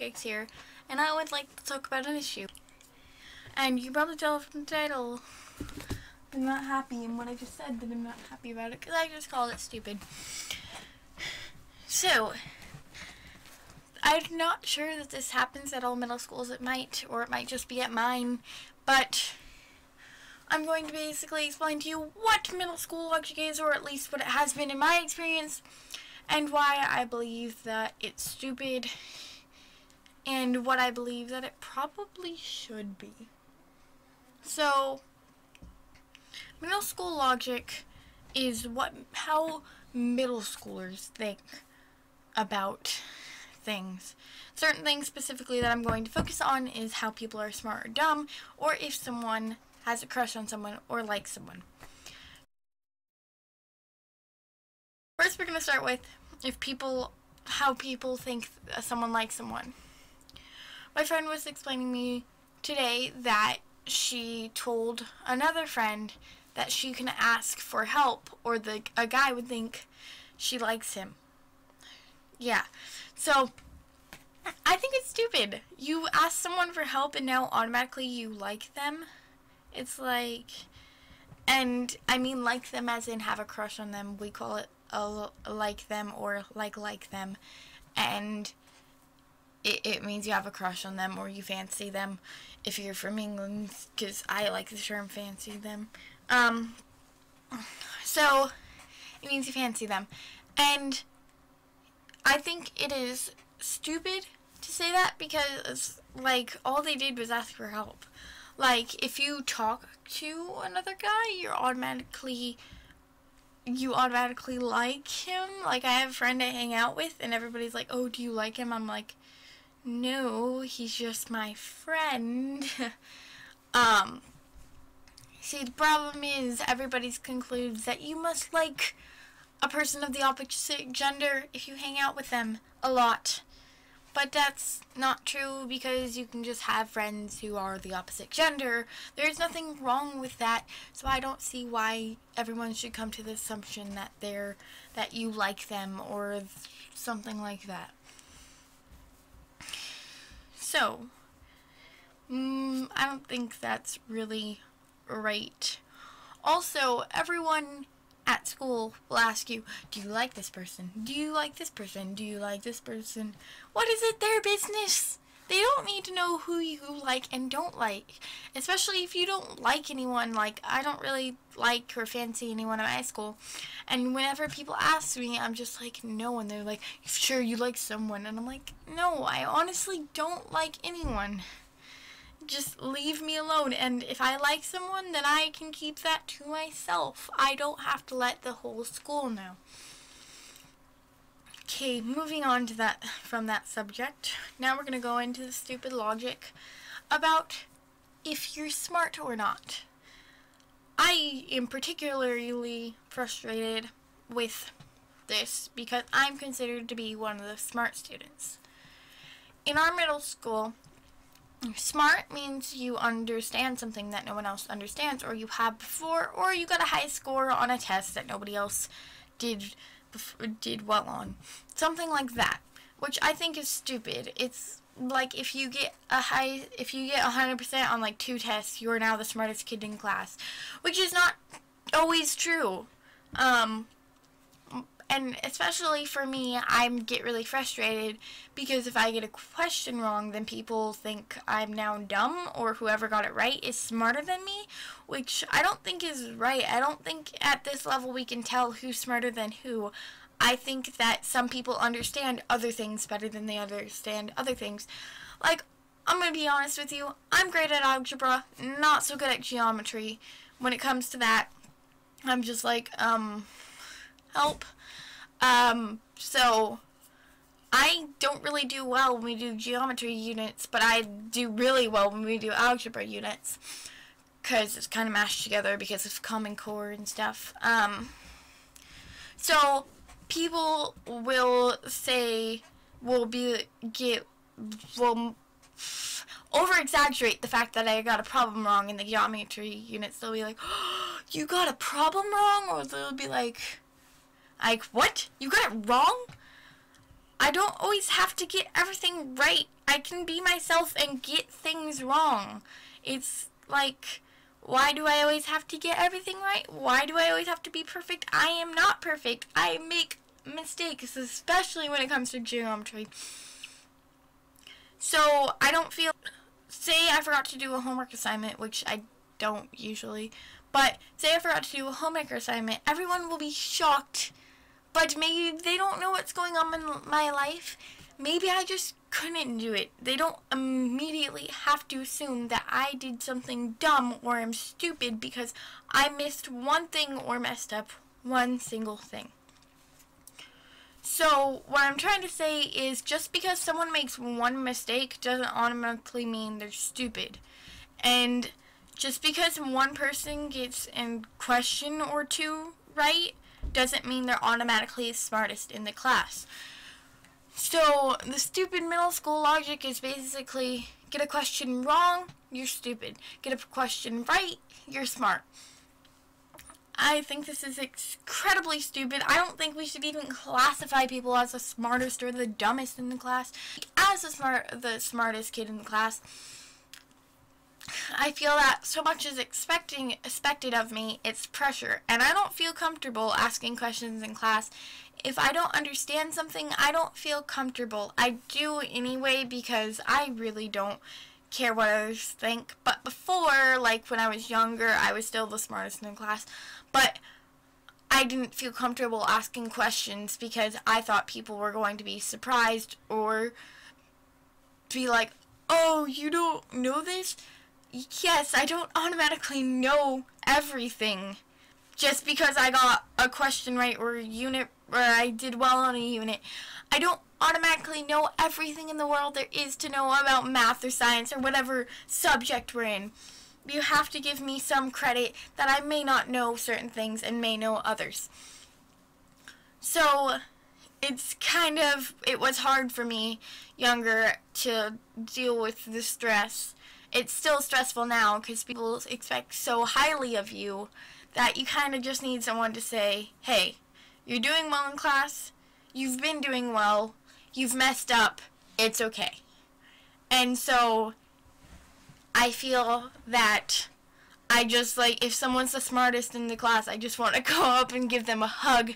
Outtakes here, and I would like to talk about an issue. And you probably tell from the title, I'm not happy in what I just said, that I'm not happy about it, because I just called it stupid. So, I'm not sure that this happens at all middle schools. It might, or it might just be at mine, but I'm going to basically explain to you what middle school logic is, or at least what it has been in my experience, and why I believe that it's stupid, and what I believe that it probably should be. So, middle school logic is how middle schoolers think about things. Certain things specifically that I'm going to focus on is how people are smart or dumb, or if someone has a crush on someone or likes someone. First, we're going to start with how people think someone likes someone. My friend was explaining to me today that she told another friend that she can ask for help, or a guy would think she likes him. Yeah, so I think it's stupid. You ask someone for help and now automatically you like them. It's like, and I mean like them as in have a crush on them. We call it like them or like them, and it means you have a crush on them or you fancy them if you're from England, because I like the term fancy them. So it means you fancy them, and I think it is stupid to say that, because like all they did was ask for help. Like, if you talk to another guy, you automatically like him. Like, I have a friend I hang out with, and everybody's like, oh, do you like him? I'm like, no, he's just my friend. See, the problem is everybody concludes that you must like a person of the opposite gender if you hang out with them a lot. But that's not true, because you can just have friends who are the opposite gender. There's nothing wrong with that, so I don't see why everyone should come to the assumption that you like them or something like that. So, I don't think that's really right. Also, everyone at school will ask you, do you like this person? Do you like this person? Do you like this person? What is it their business? They don't need to know who you like and don't like. Especially if you don't like anyone. Like, I don't really like or fancy anyone at my school. And whenever people ask me, I'm just like, no. And they're like, sure, you like someone. And I'm like, no, I honestly don't like anyone. Just leave me alone, and if I like someone, then I can keep that to myself. I don't have to let the whole school know. Okay, moving on to from that subject. Now we're going to go into the stupid logic about if you're smart or not. I am particularly frustrated with this because I'm considered to be one of the smart students. In our middle school, smart means you understand something that no one else understands, or you have before, or you got a high score on a test that nobody else did well on. Something like that, which I think is stupid. It's like if you get 100% on like 2 tests, you are now the smartest kid in class, which is not always true. And especially for me, I get really frustrated because if I get a question wrong, then people think I'm now dumb, or whoever got it right is smarter than me, which I don't think is right. I don't think at this level we can tell who's smarter than who. I think that some people understand other things better than they understand other things. Like, I'm going to be honest with you, I'm great at algebra, not so good at geometry. When it comes to that, I'm just like, help. So I don't really do well when we do geometry units, but I do really well when we do algebra units, because it's kind of mashed together because of Common Core and stuff. So people will say, over-exaggerate the fact that I got a problem wrong in the geometry units. They'll be like, oh, you got a problem wrong? Or they'll be like, what? You got it wrong? I don't always have to get everything right. I can be myself and get things wrong. It's like, why do I always have to get everything right? Why do I always have to be perfect? I am not perfect. I make mistakes, especially when it comes to geometry. So I don't feel, say I forgot to do a homework assignment, which I don't usually, but say I forgot to do a homework assignment, everyone will be shocked, but maybe they don't know what's going on in my life. Maybe I just couldn't do it. They don't immediately have to assume that I did something dumb or am stupid because I missed one thing or messed up one single thing. So what I'm trying to say is, just because someone makes one mistake doesn't automatically mean they're stupid. And just because one person gets a question or two right doesn't mean they're automatically the smartest in the class. So the stupid middle school logic is basically, get a question wrong, you're stupid. Get a question right, you're smart. I think this is incredibly stupid. I don't think we should even classify people as the smartest or the dumbest in the class. As the smartest kid in the class, I feel that so much is expected of me, it's pressure. And I don't feel comfortable asking questions in class. If I don't understand something, I don't feel comfortable. I do anyway because I really don't care what others think. But before, like when I was younger, I was still the smartest in the class. But I didn't feel comfortable asking questions because I thought people were going to be surprised or be like, oh, you don't know this? Yes, I don't automatically know everything just because I got a question right or a unit or I did well on a unit. I don't automatically know everything in the world there is to know about math or science or whatever subject we're in. You have to give me some credit that I may not know certain things and may know others. So it was hard for me younger to deal with the stress. It's still stressful now because people expect so highly of you that you kind of just need someone to say, hey, you're doing well in class, you've been doing well, you've messed up, it's okay. And so I feel that I just, like, if someone's the smartest in the class, I just want to go up and give them a hug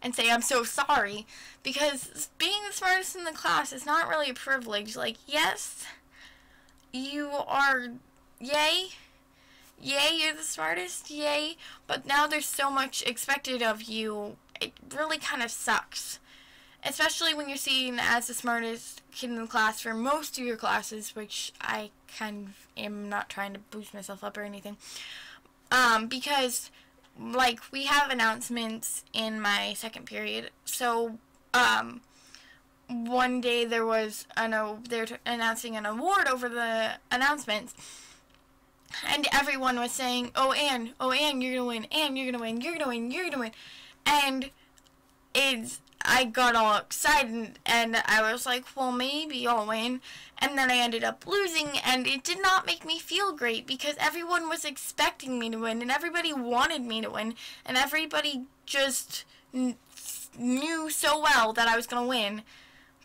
and say I'm so sorry, because being the smartest in the class is not really a privilege. Like, yes, you are, yay, you're the smartest, yay, but now there's so much expected of you, it really kind of sucks. Especially when you're seen as the smartest kid in the class for most of your classes, which I kind of am not trying to boost myself up or anything. Because, like, we have announcements in my second period, so, one day they were announcing an award over the announcements, and everyone was saying, oh, Anne, you're gonna win, Anne, you're gonna win, you're gonna win, you're gonna win, and I got all excited, and I was like, well, maybe I'll win, and then I ended up losing, and it did not make me feel great, because everyone was expecting me to win, and everybody wanted me to win, and everybody just knew so well that I was going to win,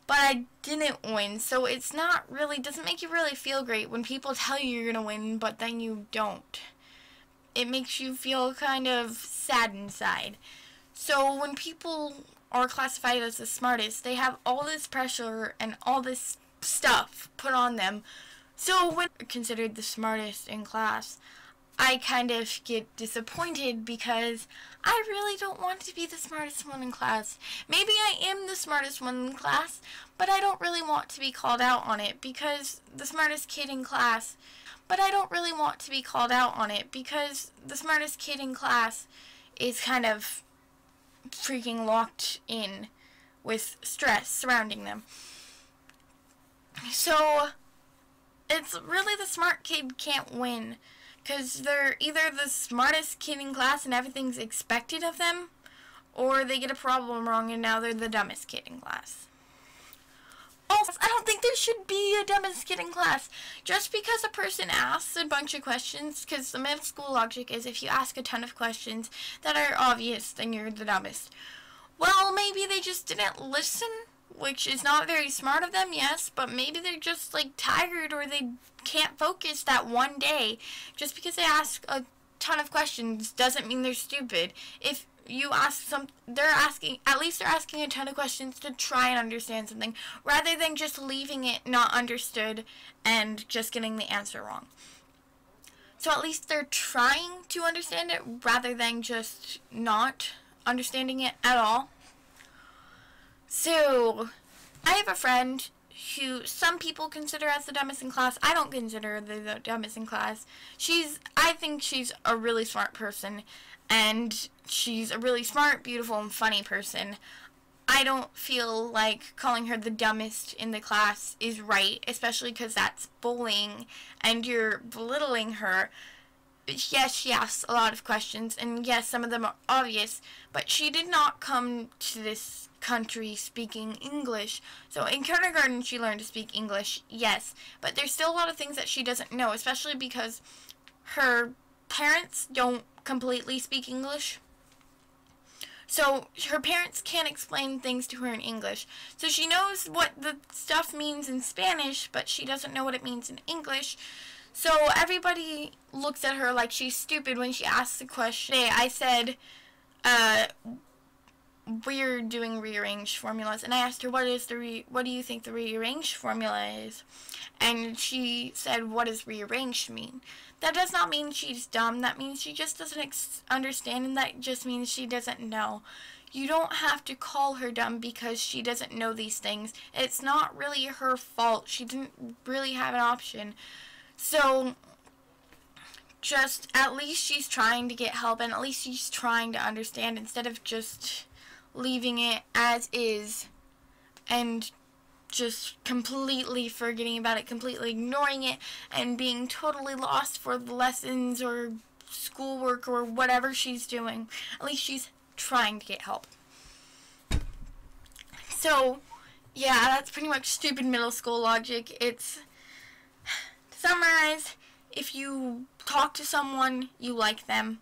but I didn't win, so it's not really, doesn't make you really feel great when people tell you you're going to win, but then you don't. It makes you feel kind of sad inside. So when people are classified as the smartest, they have all this pressure and all this stuff put on them. So when considered the smartest in class, I kind of get disappointed because I really don't want to be the smartest one in class. Maybe I am the smartest one in class, but I don't really want to be called out on it because the smartest kid in class, is kind of freaking locked in with stress surrounding them. So it's really the smart kid can't win because they're either the smartest kid in class and everything's expected of them, or they get a problem wrong and now they're the dumbest kid in class. Also, I don't think there should be a dumbest kid in class. Just because a person asks a bunch of questions, because the middle school logic is if you ask a ton of questions that are obvious, then you're the dumbest. Well, maybe they just didn't listen which is not very smart of them, yes, but maybe they're just like tired or they can't focus that one day. Just because they ask a ton of questions doesn't mean they're stupid. If you ask at least they're asking a ton of questions to try and understand something rather than just leaving it not understood and just getting the answer wrong. So at least they're trying to understand it rather than just not understanding it at all. So I have a friend who some people consider as the dumbest in class. I don't consider her the dumbest in class. I think she's a really smart person, and she's a really smart, beautiful, and funny person. I don't feel like calling her the dumbest in the class is right, especially because that's bullying and you're belittling her. Yes, she asks a lot of questions, and yes, some of them are obvious, but she did not come to this country speaking English. So in kindergarten she learned to speak English, yes, but there's still a lot of things that she doesn't know, especially because her parents don't completely speak English. So her parents can't explain things to her in English. So she knows what the stuff means in Spanish, but she doesn't know what it means in English. So everybody looks at her like she's stupid when she asks a question. Today I said, we're doing rearranged formulas, and I asked her, what do you think the rearranged formula is? And she said, what does rearranged mean? That does not mean she's dumb. That means she just doesn't understand, and that just means she doesn't know. You don't have to call her dumb because she doesn't know these things. It's not really her fault. She didn't really have an option. So just at least she's trying to get help, and at least she's trying to understand instead of just leaving it as is and just completely forgetting about it, completely ignoring it, and being totally lost for the lessons or schoolwork or whatever she's doing. At least she's trying to get help. So, yeah, that's pretty much stupid middle school logic. It's, to summarize, if you talk to someone, you like them.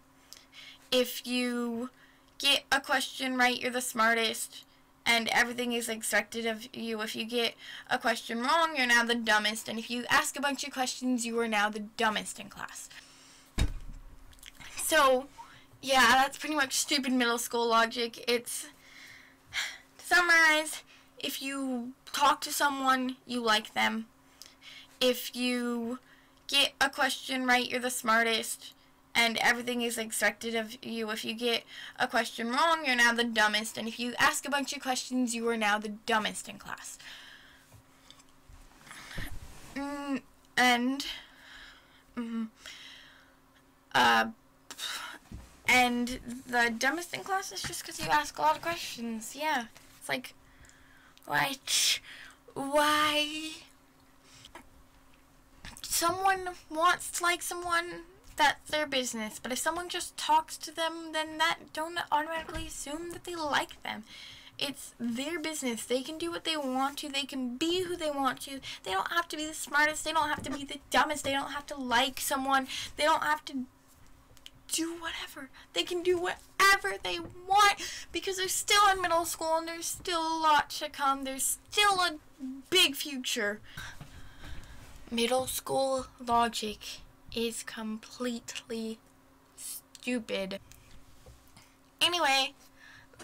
If you get a question right, you're the smartest, and everything is expected of you. If you get a question wrong, you're now the dumbest, and if you ask a bunch of questions, you are now the dumbest in class. So, yeah, that's pretty much stupid middle school logic. It's, to summarize, if you talk to someone, you like them. If you get a question right, you're the smartest, and everything is expected of you. If you get a question wrong, you're now the dumbest, and if you ask a bunch of questions, you are now the dumbest in class. And the dumbest in class is just because you ask a lot of questions. Yeah, it's like, why? Someone wants to like someone, that's their business. But if someone just talks to them, then that don't automatically assume that they like them. It's their business. They can do what they want to. They can be who they want to. They don't have to be the smartest. They don't have to be the dumbest. They don't have to like someone. They don't have to do whatever. They can do whatever they want because they're still in middle school and there's still a lot to come. There's still a big future. Middle school logic is completely stupid. Anyway,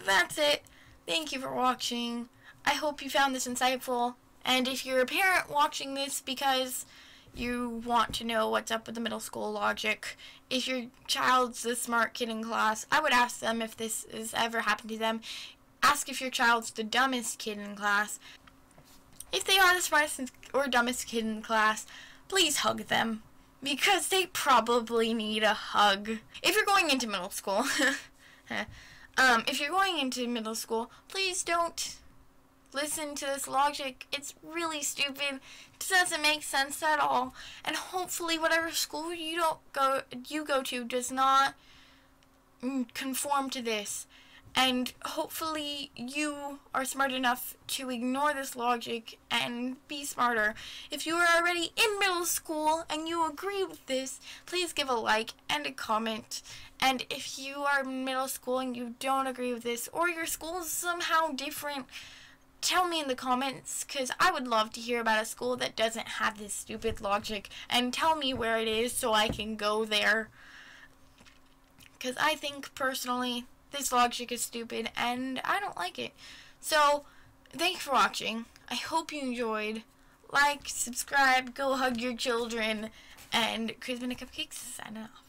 that's it. Thank you for watching. I hope you found this insightful. And if you're a parent watching this because you want to know what's up with the middle school logic, if your child's the smart kid in class, I would ask them if this has ever happened to them. Ask if your child's the dumbest kid in class. If they are the smartest or dumbest kid in class, please hug them, because they probably need a hug. If you're going into middle school, please don't listen to this logic. It's really stupid. It doesn't make sense at all. And hopefully whatever school you go to does not conform to this. And hopefully you are smart enough to ignore this logic and be smarter. If you are already in middle school and you agree with this, please give a like and a comment. And if you are in middle school and you don't agree with this, or your school is somehow different, tell me in the comments, because I would love to hear about a school that doesn't have this stupid logic, and tell me where it is so I can go there. Because I think, personally, this logic is stupid, and I don't like it. So, thanks for watching. I hope you enjoyed. Like, subscribe, go hug your children, and Crispin and Cupcakes signing off.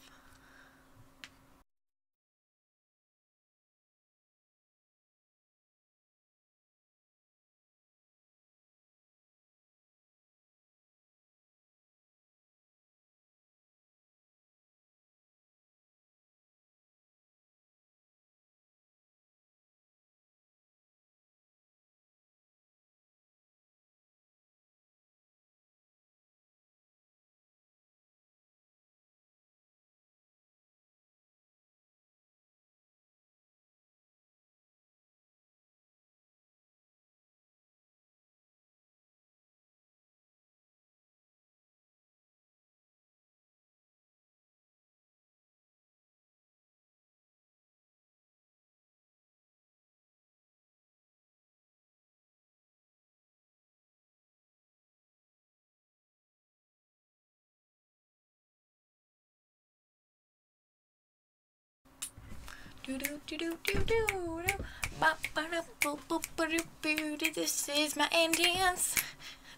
This is my end dance.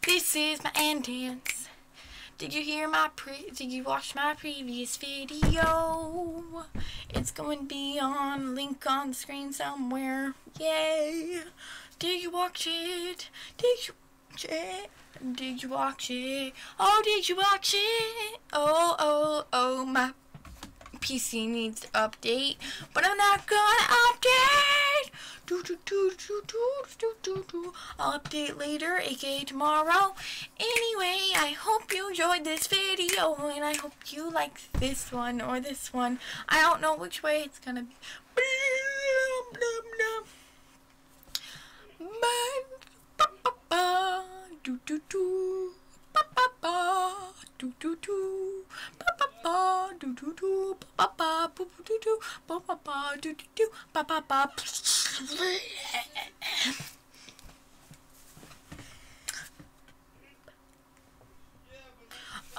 This is my end dance. Did you watch my previous video? It's going to be on, link on the screen somewhere. Yay! Did you watch it? Did you watch it? Did you watch it? Oh, did you watch it? Oh, my PC needs to update, but I'm not gonna update. I'll update later, aka tomorrow. Anyway, I hope you enjoyed this video, and I hope you like this one or this one. I don't know which way it's gonna be.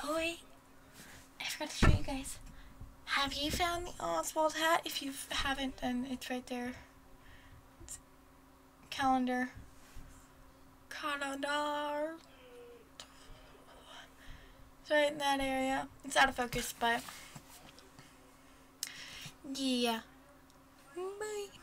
Oh wait, I forgot to show you guys. Have you found the Oswald hat? If you haven't, then it's right there. It's calendar. It's right in that area. It's out of focus, but yeah. Bye.